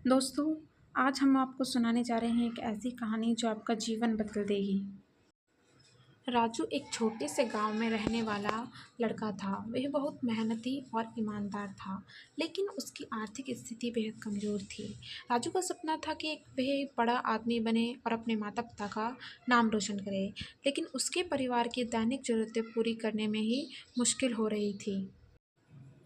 दोस्तों, आज हम आपको सुनाने जा रहे हैं एक ऐसी कहानी जो आपका जीवन बदल देगी। राजू एक छोटे से गांव में रहने वाला लड़का था। वह बहुत मेहनती और ईमानदार था, लेकिन उसकी आर्थिक स्थिति बेहद कमज़ोर थी। राजू का सपना था कि वह एक बड़ा आदमी बने और अपने माता-पिता का नाम रोशन करे, लेकिन उसके परिवार की दैनिक ज़रूरतें पूरी करने में ही मुश्किल हो रही थी।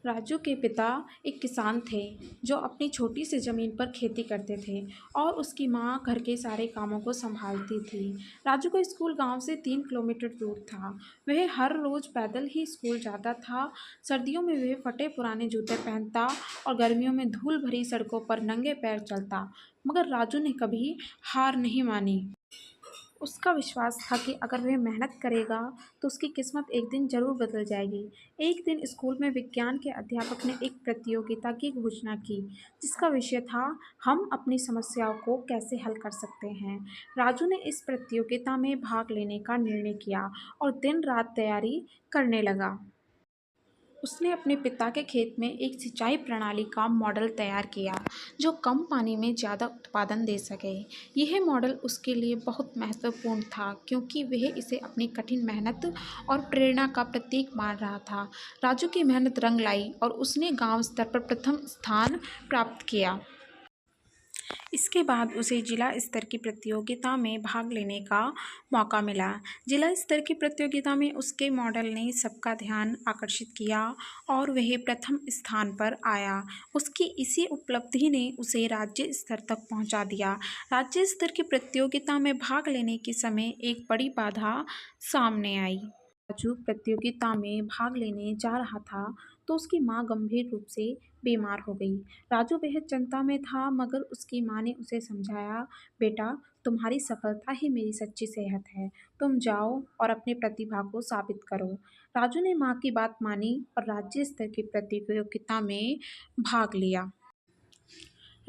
राजू के पिता एक किसान थे जो अपनी छोटी सी ज़मीन पर खेती करते थे और उसकी माँ घर के सारे कामों को संभालती थी। राजू का स्कूल गांव से 3 किलोमीटर दूर था। वह हर रोज़ पैदल ही स्कूल जाता था। सर्दियों में वह फटे पुराने जूते पहनता और गर्मियों में धूल भरी सड़कों पर नंगे पैर चलता। मगर राजू ने कभी हार नहीं मानी। उसका विश्वास था कि अगर वह मेहनत करेगा तो उसकी किस्मत एक दिन ज़रूर बदल जाएगी। एक दिन स्कूल में विज्ञान के अध्यापक ने एक प्रतियोगिता की घोषणा की, जिसका विषय था हम अपनी समस्याओं को कैसे हल कर सकते हैं। राजू ने इस प्रतियोगिता में भाग लेने का निर्णय किया और दिन रात तैयारी करने लगा। उसने अपने पिता के खेत में एक सिंचाई प्रणाली का मॉडल तैयार किया जो कम पानी में ज़्यादा उत्पादन दे सके। यह मॉडल उसके लिए बहुत महत्वपूर्ण था क्योंकि वह इसे अपनी कठिन मेहनत और प्रेरणा का प्रतीक मान रहा था। राजू की मेहनत रंग लाई और उसने गांव स्तर पर प्रथम स्थान प्राप्त किया। इसके बाद उसे जिला स्तर की प्रतियोगिता में भाग लेने का मौका मिला। जिला स्तर की प्रतियोगिता में उसके मॉडल ने सबका ध्यान आकर्षित किया और वह प्रथम स्थान पर आया। उसकी इसी उपलब्धि ने उसे राज्य स्तर तक पहुंचा दिया। राज्य स्तर की प्रतियोगिता में भाग लेने के समय एक बड़ी बाधा सामने आई। राजू प्रतियोगिता में भाग लेने जा रहा था तो उसकी मां गंभीर रूप से बीमार हो गई। राजू बेहद चिंता में था, मगर उसकी मां ने उसे समझाया, बेटा, तुम्हारी सफलता ही मेरी सच्ची सेहत है। तुम जाओ और अपनी प्रतिभा को साबित करो। राजू ने मां की बात मानी और राज्य स्तर की प्रतियोगिता में भाग लिया।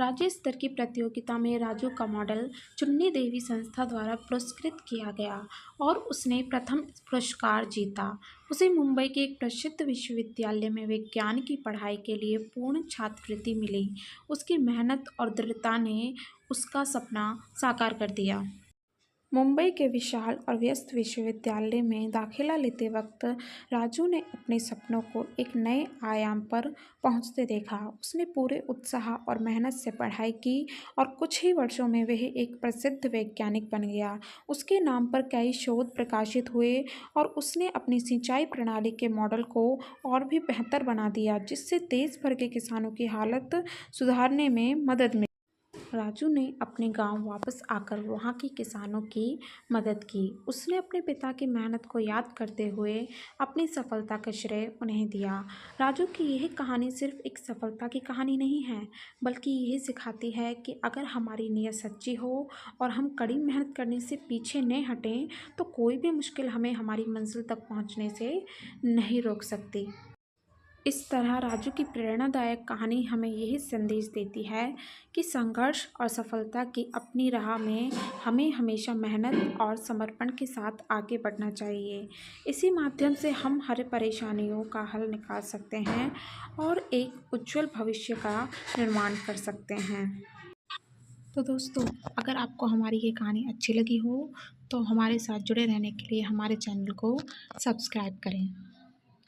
राज्य स्तर की प्रतियोगिता में राजू का मॉडल चुन्नी देवी संस्था द्वारा पुरस्कृत किया गया और उसने प्रथम पुरस्कार जीता। उसे मुंबई के एक प्रसिद्ध विश्वविद्यालय में विज्ञान की पढ़ाई के लिए पूर्ण छात्रवृत्ति मिली। उसकी मेहनत और दृढ़ता ने उसका सपना साकार कर दिया। मुंबई के विशाल और व्यस्त विश्वविद्यालय में दाखिला लेते वक्त राजू ने अपने सपनों को एक नए आयाम पर पहुंचते देखा। उसने पूरे उत्साह और मेहनत से पढ़ाई की और कुछ ही वर्षों में वह एक प्रसिद्ध वैज्ञानिक बन गया। उसके नाम पर कई शोध प्रकाशित हुए और उसने अपनी सिंचाई प्रणाली के मॉडल को और भी बेहतर बना दिया, जिससे देश भर के किसानों की हालत सुधारने में मदद मिली। राजू ने अपने गांव वापस आकर वहां के किसानों की मदद की। उसने अपने पिता की मेहनत को याद करते हुए अपनी सफलता का श्रेय उन्हें दिया। राजू की यह कहानी सिर्फ एक सफलता की कहानी नहीं है, बल्कि यह सिखाती है कि अगर हमारी नीयत सच्ची हो और हम कड़ी मेहनत करने से पीछे नहीं हटें, तो कोई भी मुश्किल हमें हमारी मंजिल तक पहुंचने से नहीं रोक सकती। इस तरह राजू की प्रेरणादायक कहानी हमें यही संदेश देती है कि संघर्ष और सफलता की अपनी राह में हमें हमेशा मेहनत और समर्पण के साथ आगे बढ़ना चाहिए। इसी माध्यम से हम हर परेशानियों का हल निकाल सकते हैं और एक उज्जवल भविष्य का निर्माण कर सकते हैं। तो दोस्तों, अगर आपको हमारी ये कहानी अच्छी लगी हो तो हमारे साथ जुड़े रहने के लिए हमारे चैनल को सब्सक्राइब करें।